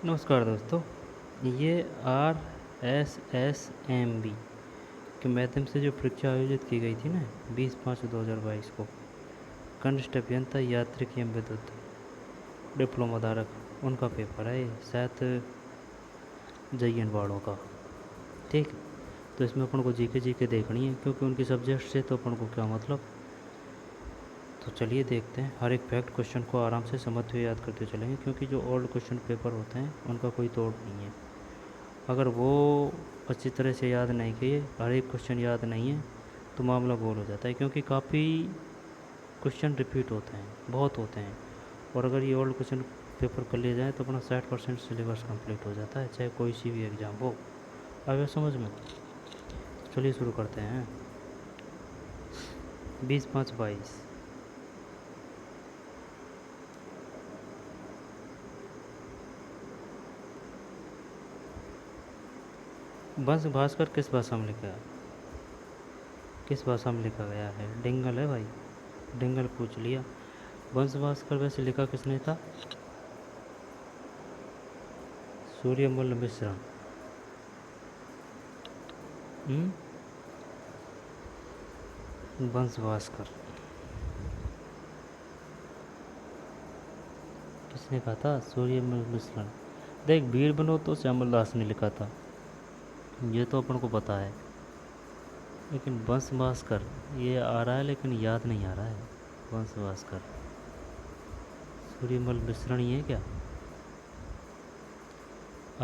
नमस्कार दोस्तों। ये RSSMB के माध्यम से जो परीक्षा आयोजित की गई थी ना 20/5/2022 को कनिष्ठ अभियंता यात्रिक एवं विद्युत डिप्लोमा धारक उनका पेपर है ये, शायद जयन वालों का। ठीक, तो इसमें अपन को जीके देखनी है क्योंकि उनकी सब्जेक्ट से तो अपन को क्या मतलब। तो चलिए देखते हैं, हर एक फैक्ट क्वेश्चन को आराम से समझते हुए याद करते चलेंगे क्योंकि जो ओल्ड क्वेश्चन पेपर होते हैं उनका कोई तोड़ नहीं है। अगर वो अच्छी तरह से याद नहीं किए, हर एक क्वेश्चन याद नहीं है तो मामला गोल हो जाता है क्योंकि काफ़ी क्वेश्चन रिपीट होते हैं, बहुत होते हैं। और अगर ये ओल्ड क्वेश्चन पेपर कर लिए जाए तो अपना 60% सिलेबस कंप्लीट हो जाता है, चाहे कोई सी भी एग्ज़ाम हो। अब समझ में, चलिए शुरू करते हैं। 20/5/22 वंश भास्कर किस भाषा में लिखा है? किस भाषा में लिखा गया है? डिंगल है भाई, डिंगल पूछ लिया। वंश भास्कर वैसे लिखा किसने था? सूर्यमल मिश्रा। वंश भास्कर किसने कहा था? सूर्यमल मिश्रा। देख, वीर विनोद तो श्यामल दास ने लिखा था, ये तो अपन को पता है। लेकिन वंश भास्कर ये आ रहा है लेकिन याद नहीं आ रहा है। वंश भास्कर सूर्यमल मिश्रण ही है क्या?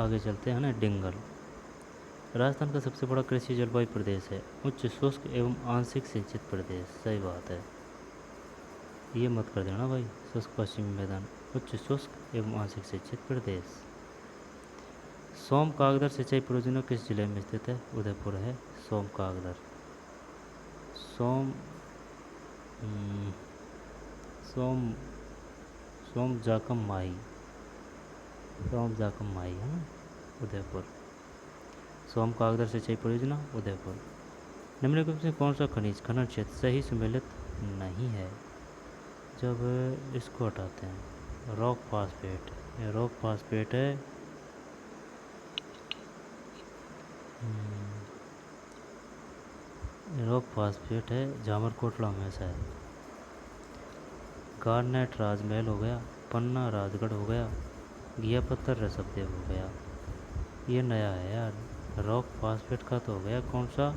आगे चलते हैं ना। डिंगल राजस्थान का सबसे बड़ा कृषि जलवायु प्रदेश है। उच्च शुष्क एवं आंशिक सिंचित प्रदेश। सही बात है, ये मत कर देना भाई। शुष्क पश्चिमी मैदान, उच्च शुष्क एवं आंशिक सिंचित प्रदेश। सोम कागदर सिंचाई परियोजना किस जिले में स्थित है? उदयपुर है सोम कागदर। सोम सोम सोम जाकम माही, सोम जाकम माही है ना, उदयपुर। सोम कागदर सिंचाई परियोजना उदयपुर। निम्नलिखित में कौन सा खनिज खनन क्षेत्र सही सम्मिलित नहीं है? जब इसको हटाते हैं, रॉक फास्फेट, ये रॉक फास्फेट है। रॉक फास्फेट है, जामर कोटला में शायद। गारनेट राजमहल हो गया, पन्ना राजगढ़ हो गया, घिया पत्थर ऋषभदेव हो गया। ये नया है यार। रॉक फास्फेट का तो हो गया कौन सा,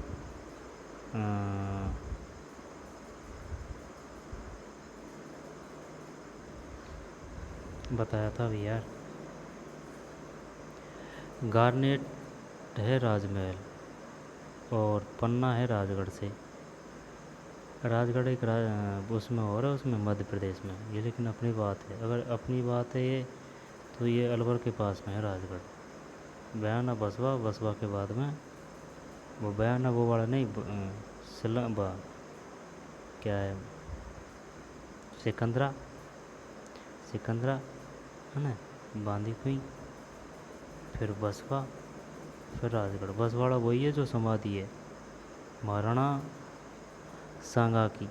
बताया था अभी यार। गारनेट है राजमहल और पन्ना है राजगढ़ से। राजगढ़ एक उसमें हो रहा है, उसमें मध्य प्रदेश में ये। लेकिन अपनी बात है, अगर अपनी बात है ये तो ये अलवर के पास में है राजगढ़। बयाना बसवा, बसवा के बाद में वो बयाना वो वाला नहीं, क्या है, सिकंदरा, सिकंदरा है ना, बांदी कुई, फिर बसवा, फिर राजगढ़। बसवाड़ा वही है जो समाधि है महाराणा सांगा की,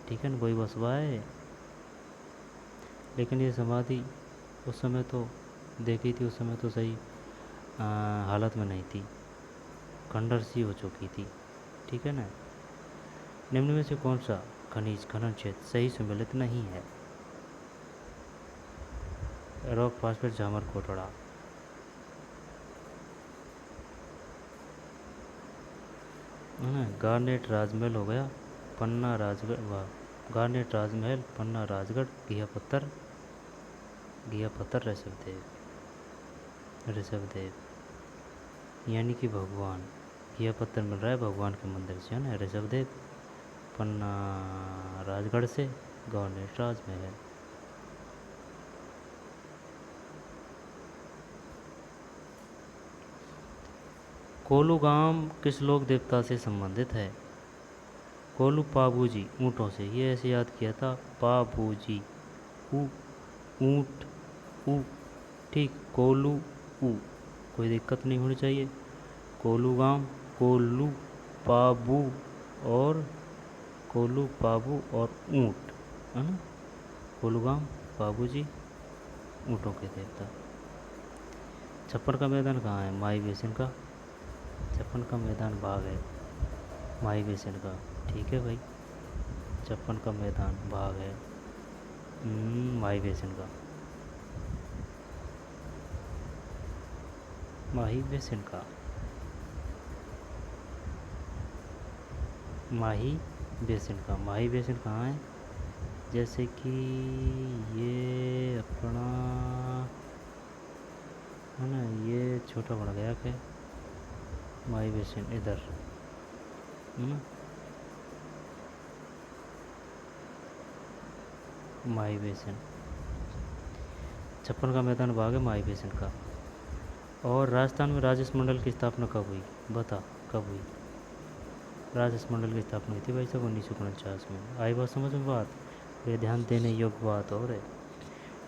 ठीक है ना, वही बसवा है। लेकिन ये समाधि उस समय तो देखी थी, उस समय तो सही हालत में नहीं थी, खंडर सी हो चुकी थी, ठीक है ना। निम्न में से कौन सा खनिज खनन क्षेत्र सही सम्मिलित नहीं है? Rock phosphate, Jhamar Kotra. है ना, गार्नेट राजमहल हो गया, पन्ना राजगढ़, वाह, गार्नेट राजमहल, पन्ना राजगढ़, घिया पत्थर, घिया पत्थर ऋषभदेव, ऋषभदेव यानी कि भगवान। घिया पत्थर मिल रहा है भगवान के मंदिर से, है ना, ऋषभदेव। पन्ना राजगढ़ से, गार्नेट राजमहल। कोलू गांव किस लोक देवता से संबंधित है? कोलू पाबूजी, ऊँटों से। ये ऐसे याद किया था, पाबूजी, ऊ, ऊँट, ऊ, ठीक, कोलू, ऊ, कोई दिक्कत नहीं होनी चाहिए। कोलू गांव, कोल्लू, पाबू और कोल्लू, पाबू और ऊँट, है ना। कोलू गांव, पाबूजी, ऊँटों के देवता। छप्पन का मैदान कहाँ है? माई बेसिन का। छप्पन का मैदान भाग है माई बेसिन का। ठीक है भाई, छप्पन का मैदान भाग है माई बेसिन का। माही बेसिन का, माही बेसिन का। माही बेसिन कहाँ है? जैसे कि ये अपना है ना, ये छोटा पड़ गया क्या? माही बेसिन इधर है ना, माही बेसिन। छप्पन का मैदान भाग है माही बेसिन का। और राजस्थान में राजस्व मंडल की स्थापना कब हुई? बता कब हुई? राजस्व मंडल की स्थापना हुई थी भाई साहब 1949 में। आई बात समझ में बात? ये ध्यान देने योग्य बात और है।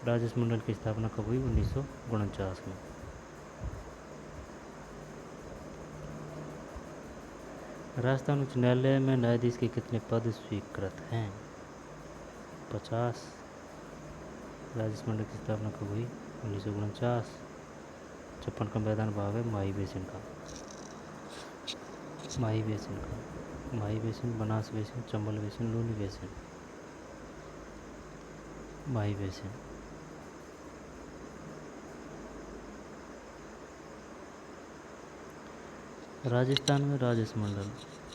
राजस्व मंडल की स्थापना कब हुई? 1949 में। राजस्थान उच्च न्यायालय में न्यायाधीश के कितने पद स्वीकृत हैं? 50। राजस्व मंडल की स्थापना कब हुई? 1949। छप्पन का मैदान भाग है माही बेसिन का। माही बेसिन का, Mahi basin, Banas basin, Chambal basin, Luni basin. Mahi basin. Rajasthan में राजस्व मंडल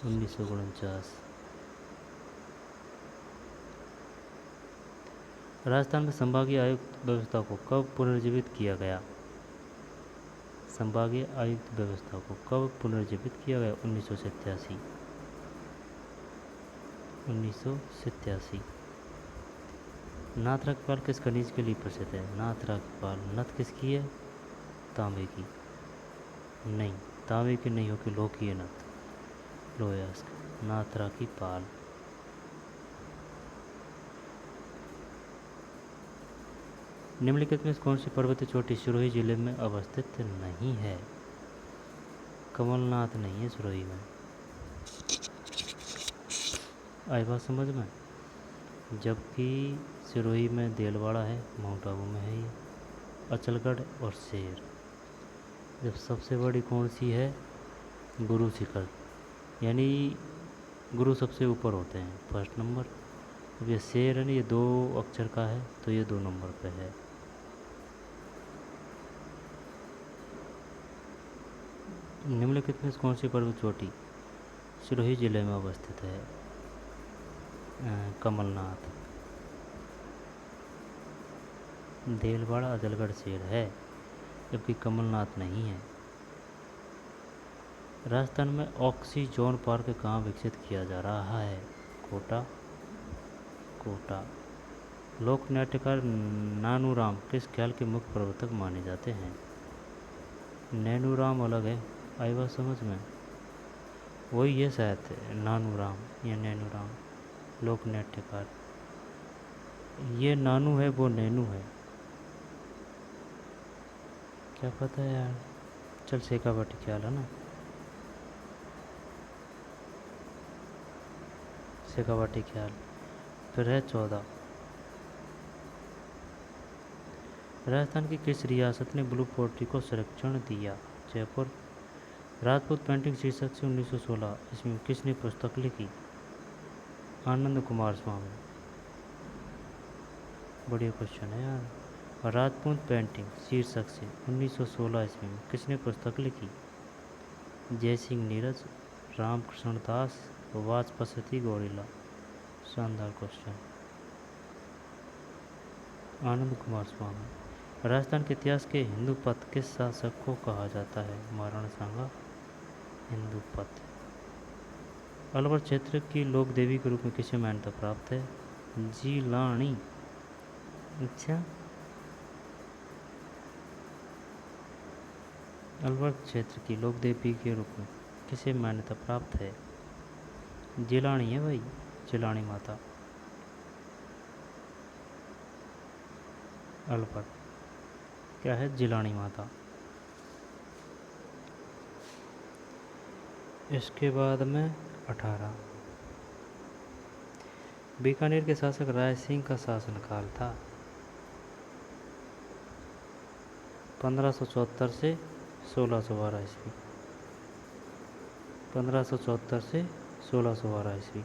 1949। राजस्थान में संभागीय आयुक्त व्यवस्था को कब पुनर्जीवित किया गया? संभागीय आयुक्त व्यवस्था को कब पुनर्जीवित किया गया? 1987। 1987। नाथरा की पाल किस खनिज के लिए प्रसिद्ध है? नाथरा की पाल, नथ किसकी है? तांबे की। नहीं, तांबे की नहीं होगी, लोह की है नथ, लोहास्क। नाथरा की पाल। निम्नलिखित में कौन सी पर्वतीय चोटी सिरोही जिले में अवस्थित नहीं है? कमलनाथ नहीं है सिरोही में। आई बात समझ में? जबकि सिरोही में देलवाड़ा है, माउंट आबू में है ये, अचलगढ़ और शेर। जब सबसे बड़ी कौन सी है? गुरु शिखर, यानी गुरु सबसे ऊपर होते हैं, फर्स्ट नंबर। अब ये शेर है ना, ये 2 अक्षर का है तो ये 2 नंबर पे है। निम्नलिखित में कौन सी पर्वत चोटी सिरोही जिले में अवस्थित है? कमलनाथ। देलवाड़ा अजलगढ़ शेर है, जबकि कमलनाथ नहीं है। राजस्थान में ऑक्सीजोन पार्क कहाँ विकसित किया जा रहा है? कोटा। कोटा। लोक नाट्यकार नानूराम किस ख्याल के मुख्य प्रवर्तक माने जाते हैं? नैनूराम अलग है। आई बात समझ में? वही है शायद, नानूराम या नैनूराम, लोक नाट्यकार। ये नानू है, वो नैनू है, क्या पता यार। चल शेखावाटी ख्याल है ना, शेखावाटी ख्याल। फिर है 14। राजस्थान की किस रियासत ने ब्लू पोर्ट्री को संरक्षण दिया? जयपुर। राजपूत पेंटिंग शीर्षक से 1916 इसमें किसने पुस्तक लिखी? आनंद कुमार स्वामी। बढ़िया क्वेश्चन है यार। और राजपूत पेंटिंग शीर्षक से 1916 ईस्वी में किसने पुस्तक लिखी? जय सिंह नीरज, रामकृष्ण दास, वाजपेयी गौरीला। शानदार क्वेश्चन। आनंद कुमार स्वामी। राजस्थान के इतिहास के हिंदू पथ किस शासक को कहा जाता है? महाराणा सांगा। हिंदू पथ। अलवर क्षेत्र की लोक देवी के रूप में किसे मान्यता प्राप्त है? जीलानी। अच्छा, अलवर क्षेत्र की लोक देवी के रूप में किसे मान्यता प्राप्त है? जिलानी है भाई, जिलानी माता। अलवर क्या है? जिलानी माता। इसके बाद में 18। बीकानेर के शासक राय सिंह का शासनकाल था। 1574 से 1612 ईस्वी, 1574 से 1612 ईस्वी।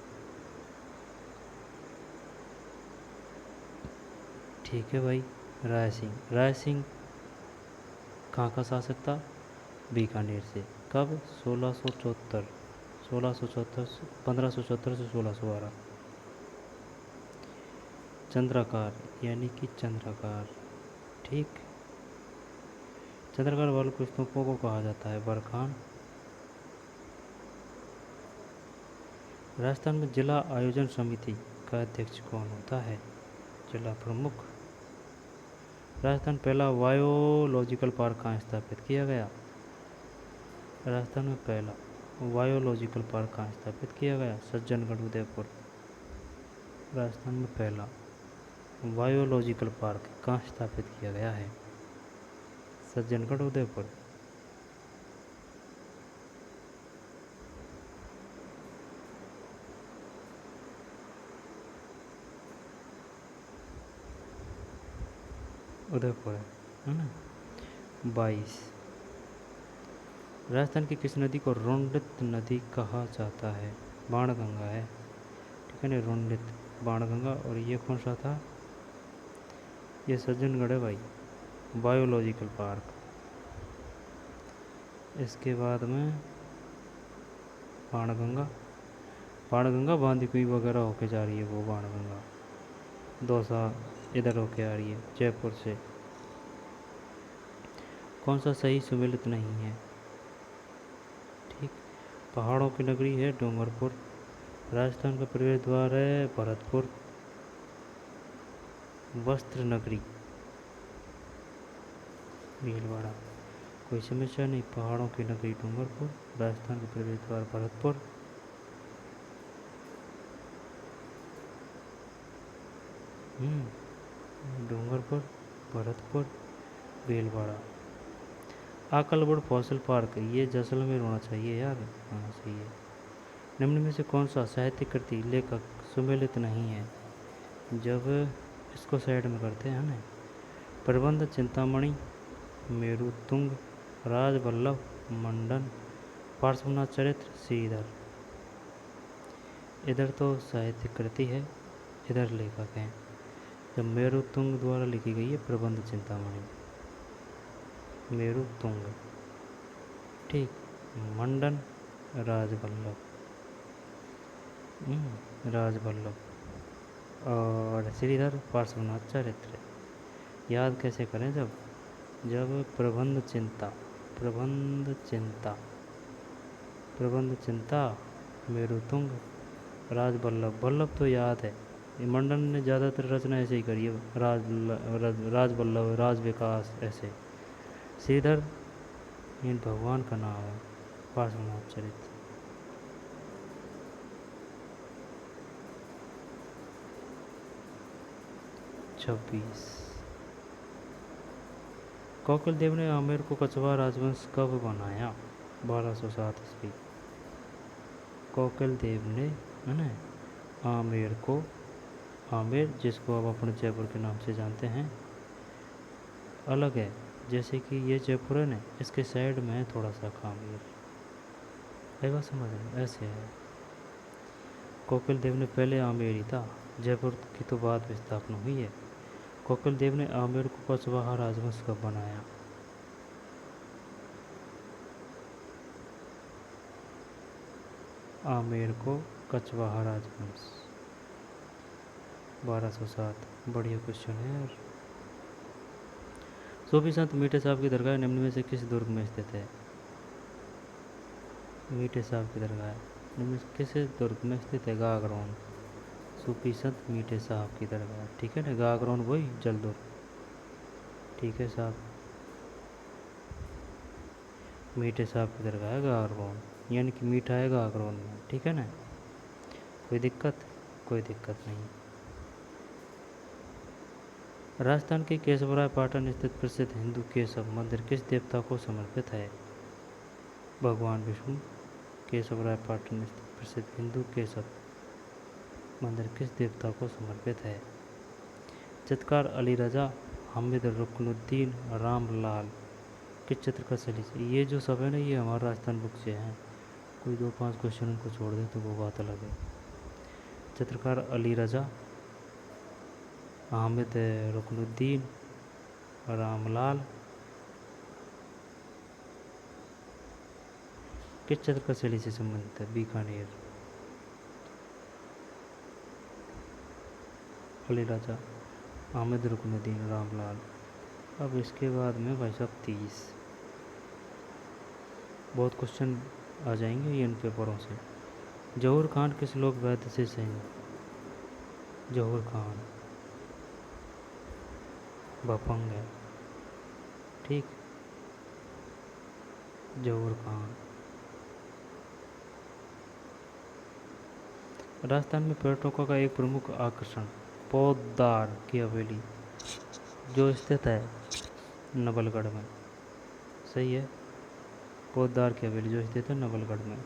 ठीक है भाई। राय सिंह, राय सिंह कहाँ का शासक था? बीकानेर से। कब? 1674, 1674 से 1574 से 1612। चंद्रकार यानी कि चंद्रकार, ठीक। चंद्रकार वालों के स्तूपों को कहा जाता है बरखान। राजस्थान में जिला आयोजन समिति का अध्यक्ष कौन होता है? जिला प्रमुख। राजस्थान पहला बायोलॉजिकल पार्क कहाँ स्थापित किया गया? राजस्थान में पहला बायोलॉजिकल पार्क कहाँ स्थापित किया गया? सज्जनगढ़ उदयपुर। राजस्थान में पहला बायोलॉजिकल पार्क कहाँ स्थापित किया गया है? सज्जनगढ़ उदयपुर। उदयपुर है ना। 22। राजस्थान की किस नदी को रोंडित नदी कहा जाता है? बाणगंगा है, ठीक है ना। रोंडित, बाणगंगा। और ये कौन सा था? ये सज्जनगढ़ है भाई, बायोलॉजिकल पार्क। इसके बाद में बाणगंगा, बाणगंगा बांदीकुई वगैरह होके जा रही है वो बाणगंगा, दौसा इधर होके आ रही है जयपुर से। कौन सा सही सुमेलित नहीं है? ठीक। पहाड़ों की नगरी है डूंगरपुर। राजस्थान का प्रवेश द्वार है भरतपुर। वस्त्र नगरी भीलवाड़ा। कोई समस्या नहीं। पहाड़ों की नगरी डूंगरपुर, राजस्थान का प्रवेश द्वार भरतपुर। डूंगरपुर, भरतपुर, भीलवाड़ा। आकलवुड फॉसिल पार्क, ये जैसलमेर होना चाहिए यार, होना चाहिए। निम्न में से कौन सा साहित्यिक कृति लेखक सुमेलित नहीं है? जब इसको साइड में करते हैं ना। प्रबंध चिंतामणि, मेरुतुंग, राजवल्लभ, मंडन, पार्श्वनाथ चरित्र, श्रीधर। इधर तो साहित्यिक कृति है, इधर लेखक हैं। जब मेरुतुंग द्वारा लिखी गई है प्रबंध चिंतामणि, मेरुतुंग, ठीक। मंडन राजवल्लभ, राजवल्लभ। और श्रीधर पार्श्वनाथ चरित्र। याद कैसे करें? जब प्रबंध चिंता, प्रबंध चिंता, प्रबंध चिंता, मेरुतुंग, राजवल्लभ। वल्लभ तो याद है, मंडन ने ज़्यादातर रचना ऐसे ही करी है, राजवल्लभ, राज विकास ऐसे। श्रीधर इन भगवान का नाम है, पार्श्वनाथ चरित्र। छब्बीस। कौकल देव ने आमेर को कछवाहा राजवंश कब बनाया? 1207 ईस्वी। कौकल देव ने, है ना, आमेर को, आमेर जिसको अब अपने जयपुर के नाम से जानते हैं, अलग है। जैसे कि ये जयपुर है ना, इसके साइड में है थोड़ा सा आमेर। आएगा समझ में? ऐसे है। कौकल देव ने पहले आमेर ही था, जयपुर की तो बाद में स्थापना हुई है। कौकल देव ने आमेर को कछवाहा राजवंश कब बनाया? आमेर को कछवाहा राजवंश 1207। बढ़िया क्वेश्चन है यार। सूफी संत मीठे साहब की दरगाह निम्न में से किस दुर्ग में स्थित है? मीठे साहब की दरगाह निम्न में से किस दुर्ग में स्थित है? गागरोन। सूफी संत मीठे साहब की दरगाह, ठीक है ना, गागरोन वही जलदुर्ग, ठीक है साहब। मीठे साहब की दरगाह है गागरोन, यानी कि मीठा है गागरोन में, ठीक है ना। कोई दिक्कत? कोई दिक्कत नहीं। राजस्थान के केशवराय पाटन स्थित प्रसिद्ध हिंदू केशव मंदिर किस देवता को समर्पित है? भगवान विष्णु। केशवराय पाटन स्थित प्रसिद्ध हिंदू केशव मंदिर किस देवता को समर्पित है? चित्रकार अली रजा, हामिद रुकनुद्दीन, रामलाल किस चित्र का शैली से? ये जो सब है ना, ये हमारा राजस्थान बुक से है। कोई 2-5 क्वेश्चन उनको छोड़ दे तो वो बात अलग है। चित्रकार अली रजा, हामिद रुकनुद्दीन, रामलाल। किस चित्र का शैली से संबंधित है? बीकानेर। अली राजा, हामिद रुकनुद्दीन, रामलाल। अब इसके बाद में भाई साहब 30 बहुत क्वेश्चन आ जाएंगे ये इन पेपरों से। जहूर खान किस लोक वाद्य से हैं? जहूर खान भपंग है, ठीक। जहूर खान। राजस्थान में पर्यटकों का एक प्रमुख आकर्षण पौधार की हवेली जो स्थित है नवलगढ़ में। सही है, पौधार की हवेली जो स्थित है नवलगढ़ में।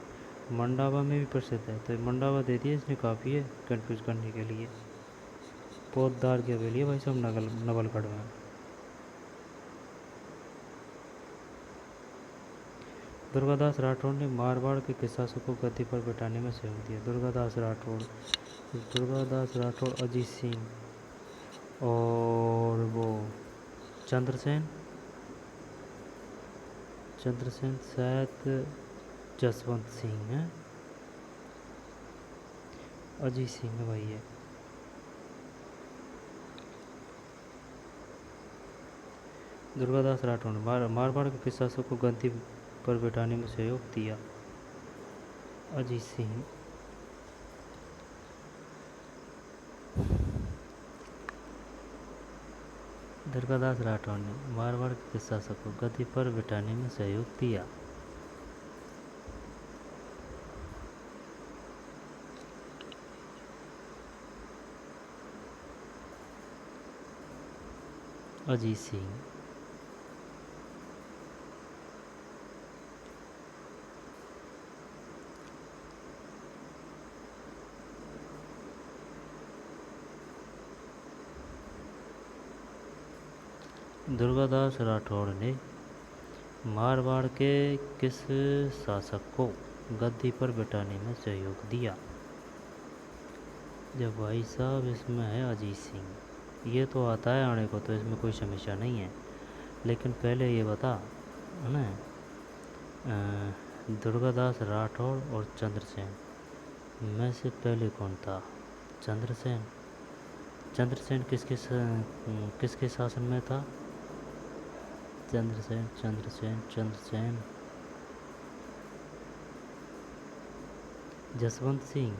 मंडावा में भी प्रसिद्ध है, तो मंडावा दे दिया इसने, काफ़ी है कंफ्यूज करने के लिए। पौधार की हवेली है भाई साहब नवलगढ़ में। दुर्गादास राठौड़ ने मारवाड़ के किस शासक को गद्दी पर बैठाने में सहयोग दिया? दुर्गादास राठौड़, अजीत सिंह और वो चंद्रसेन शायद जसवंत सिंह है। अजीत सिंह भाई है। दुर्गादास राठौड़ ने मारवाड़ के किस शासक को गद्दी पर बैठाने में सहयोग दिया? अजीत सिंह। दुर्गादास राठौड़ ने मारवाड़ के किस शासक को गद्दी पर बैठाने में सहयोग दिया? अजीत सिंह। दुर्गादास राठौड़ ने मारवाड़ के किस शासक को गद्दी पर बैठाने में सहयोग दिया? जब भाई साहब इसमें है अजीत सिंह। ये तो आता है आने को, तो इसमें कोई समस्या नहीं है। लेकिन पहले ये बता है ना, दुर्गादास राठौड़ और चंद्रसेन में से पहले कौन था? चंद्रसेन किसके शासन में था? चंद्रसेन जसवंत सिंह।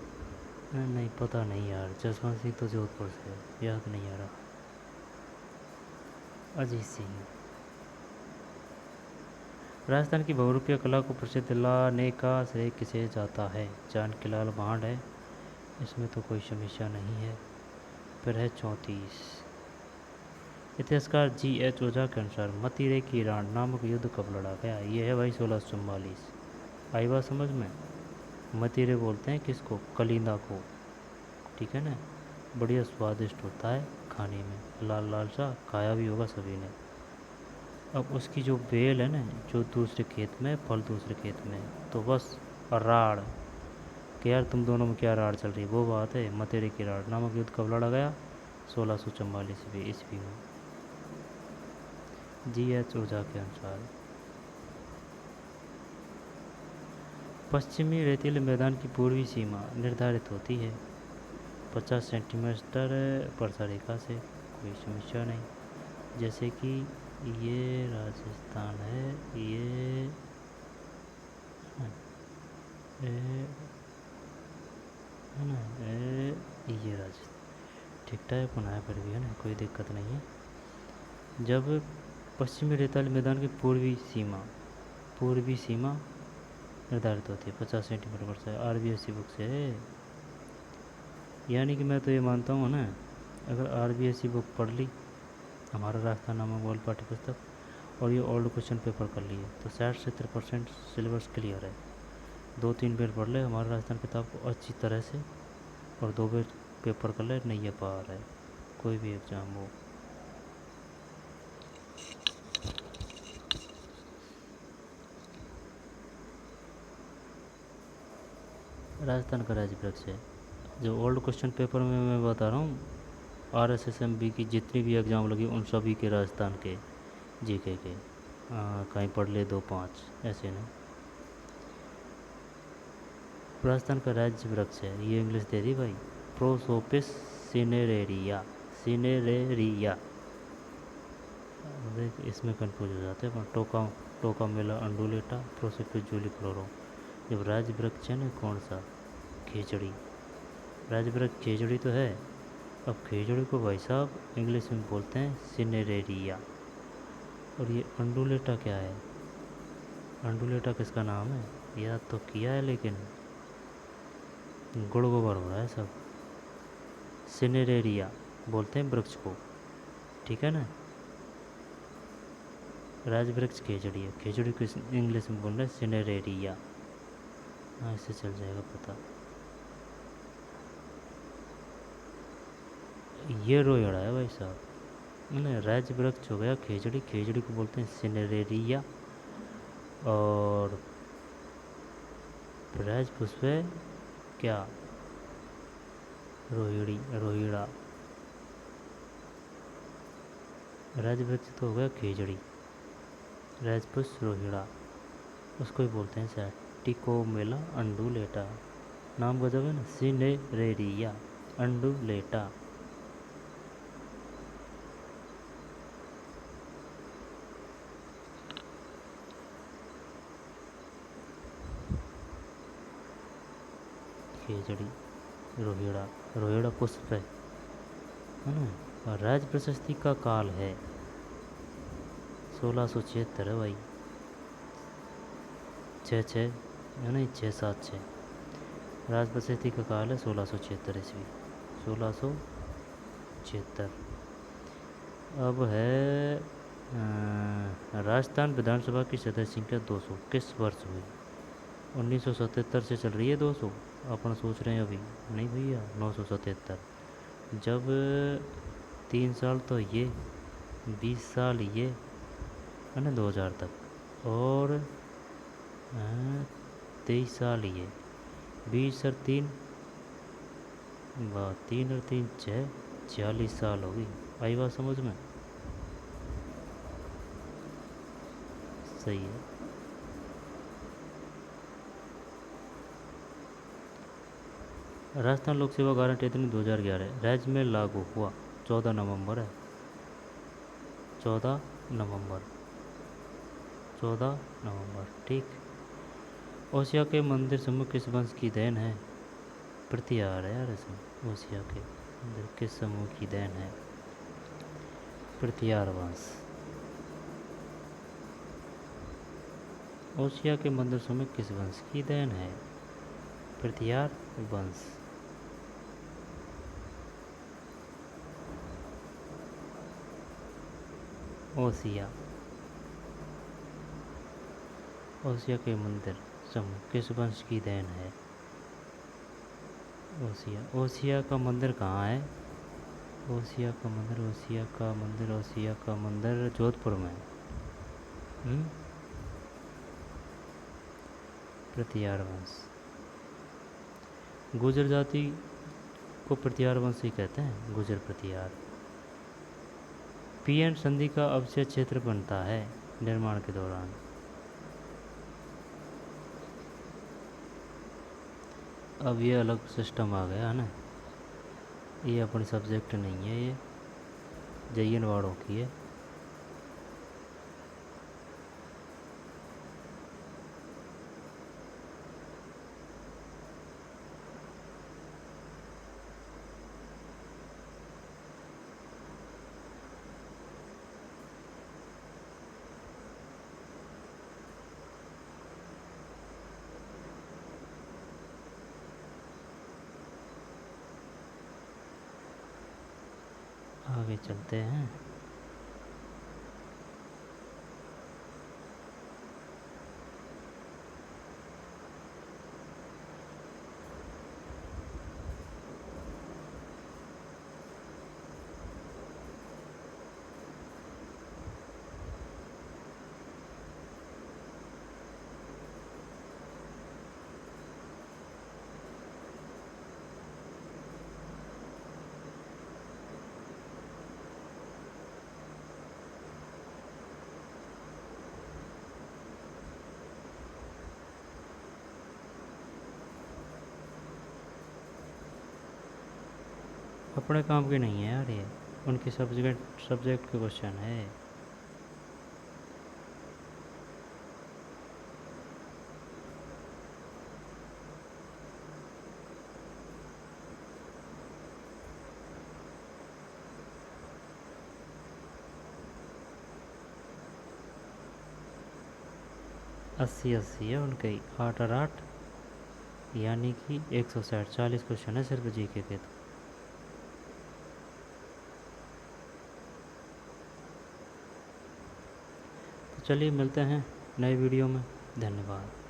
नहीं पता नहीं यार, जसवंत सिंह तो जोधपुर से, याद नहीं आ रहा। अजीत सिंह। राजस्थान की बहुरूपिया कला को प्रसिद्ध लाने का श्रेय किसे जाता है? जानकीलाल भांड है, इसमें तो कोई समस्या नहीं है। फिर है 34। इतिहासकार G.H. ओझा के अनुसार मतीरे की राण नामक युद्ध कब लड़ा गया? ये है भाई 1644। आई बात समझ में? मतीरे बोलते हैं किसको? कलिंदा को, ठीक है ना। बढ़िया स्वादिष्ट होता है खाने में, लाल लाल सा, खाया भी होगा सभी ने। अब उसकी जो बेल है ना, जो दूसरे खेत में, फल दूसरे खेत में, तो बस राड़ कि यार तुम दोनों में क्या राड़ चल रही है, वो बात है। मतेरे की राड़ नामक युद्ध कब लड़ा गया? 1644 ईस्वी में, G.H. ओझा के अनुसार। पश्चिमी रेतीले मैदान की पूर्वी सीमा निर्धारित होती है 50 सेंटीमीटर वर्षा रेखा से, कोई समस्या नहीं। जैसे कि ये राजस्थान है, ये है ना, ये राजस्थान ठीक ठाक बनाया फिर भी, है ना, कोई दिक्कत नहीं है। जब पश्चिमी रेताल मैदान की पूर्वी सीमा निर्धारित होती है 50 सेंटीमीटर वर्षा, RBSC बुक से है। यानी कि मैं तो ये मानता हूँ ना, अगर RBSC बुक पढ़ ली, हमारा राजस्थान नामक वर्ल्ड पाठ्य पुस्तक, और ये ओल्ड क्वेश्चन पेपर कर लिए, तो 60-70% सिलेबस क्लियर है। 2-3 बार पढ़ ले हमारा राजस्थान किताब को अच्छी तरह से, और 2 बार पेपर कर ले, नहीं ये पार है कोई भी एग्ज़ाम हो। राजस्थान का राज्य वृक्ष है। जो ओल्ड क्वेश्चन पेपर में मैं बता रहा हूँ, RSSMB की जितनी भी एग्ज़ाम लगी उन सभी के राजस्थान के जीके के। कहीं पढ़ ले 2-5 ऐसे नहीं। राजस्थान का राज्य वृक्ष है, ये इंग्लिश दे दी भाई, प्रोसोपिस सिनेरेरिया। सिनेरेरिया देख, इसमें कंफ्यूज हो जाते हैं। टोकामेला अंडुलेटा, प्रोसोपिस जूलिफ्लोरो। जब राज्य वृक्ष है ना, कौन सा, खिचड़ी, राज्य वृक्ष खिचड़ी तो है। अब खिचड़ी को भाई साहब इंग्लिश में बोलते हैं सिनेरेरिया। और ये अंडुलेटा क्या है, अंडुलेटा किसका नाम है, याद तो किया है लेकिन गुड़ गोबर हो रहा है सब। सिनेरेरिया बोलते हैं वृक्ष को, ठीक है ना। राज वृक्ष खिचड़ी है, खिचड़ी को इंग्लिश में बोल रहे हैं सिनेरेरिया। हाँ, इससे चल जाएगा पता। ये रोयड़ा है भाई साहब, मैंने राज वृक्ष हो गया खिचड़ी, खिचड़ी को बोलते हैं सिनेरेरिया। और राज पुष्प है क्या, रोहिड़ी, रोहिड़ा। राज वृक्ष तो हो गया खिचड़ी, राजपुष्प रोहिड़ा, उसको ही बोलते हैं शायद टिकोमेला अंडुलेटा। नाम गजब है ना, सिनेरेरिया अंडुलेटा। खिचड़ी, रोहिड़ा, रोहिड़ा पुष्प है ना। और राज प्रशस्ति का काल है 1676 है भाई, 6-6 है नहीं, 6-7-6। राज प्रशस्ति का काल है 1676 ईस्वी, 1676। अब है राजस्थान विधानसभा की सदस्य संख्या 200 किस वर्ष हुई। 1977 से चल रही है 200, अपन सोच रहे हैं अभी नहीं भैया 977। जब 3 साल तो ये, 20 साल ये है ना 2000 तक, और 23 साल ये, 20 और 3, 3 और 3 6, 46 साल हो गई। आई बात समझ में, सही है। राजस्थान लोक सेवा गारंटी अधिनियम 2011 राज्य में लागू हुआ 14 नवंबर है, 14 नवंबर, 14 नवंबर, ठीक। ओसिया के मंदिर समूह किस वंश की देन है, प्रतिहार है यार इसमें। ओसिया के मंदिर किस समूह की देन है, प्रतिहार वंश। ओसिया के मंदिर समूह किस वंश की देन है, प्रतिहार वंश। ओसिया, ओसिया के मंदिर समूह किस वंश की देन है, ओसिया। ओसिया का मंदिर कहाँ है, ओसिया का मंदिर, ओसिया का मंदिर, ओसिया का मंदिर जोधपुर में। प्रतिहार वंश, गुर्जर जाति को प्रतिहार वंश ही कहते हैं, गुर्जर प्रतिहार। पीएन संधि का अवशेष क्षेत्र बनता है निर्माण के दौरान। अब ये अलग सिस्टम आ गया है ना, ये अपनी सब्जेक्ट नहीं है, ये जयन वाड़ों की है। आगे चलते हैं। अपने काम के नहीं है यार ये, उनके सब्जेक्ट के क्वेश्चन है। अस्सी अस्सी है उनके ही, 8 और 8 यानी कि 160, 40 क्वेश्चन है सिर्फ जीके के। तो चलिए मिलते हैं नए वीडियो में। धन्यवाद।